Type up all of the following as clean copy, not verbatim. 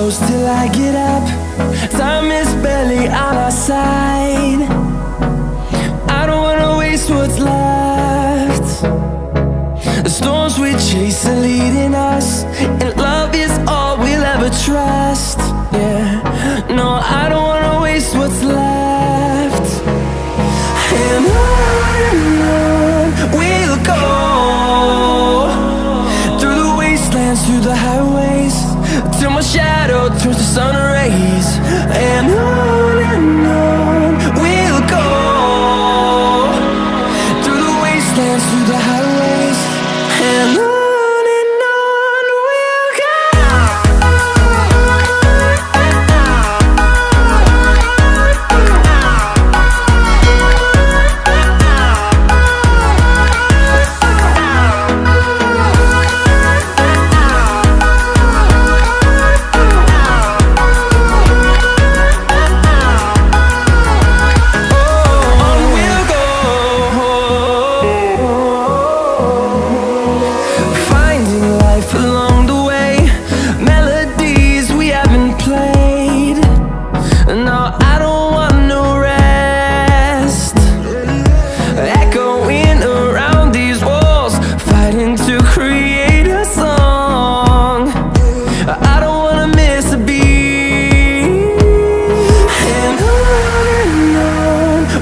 close till I get up. Time is barely on our side. I don't wanna waste what's left. The storms we chase are leading us, and love is all we'll ever trust. Yeah, no, I don't wanna waste what's left. And on we'll go, through the wastelands, through the highways, till my shadow turns to sun rays. And on we'll go, through the wastelands, through the highways, and on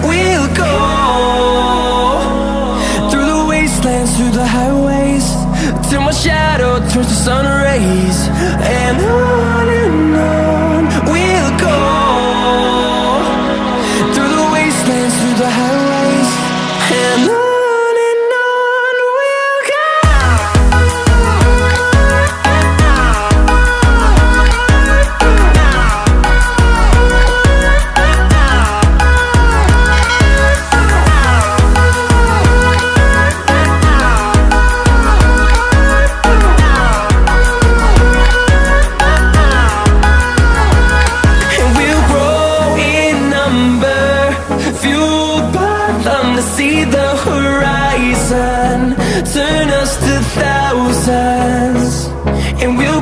we'll go. Through the highways, till my shadow turns to sun rays. And on we'll go, through the wastelands, through the highways, and on we'll go. See the horizon turn us to thousands, and we'll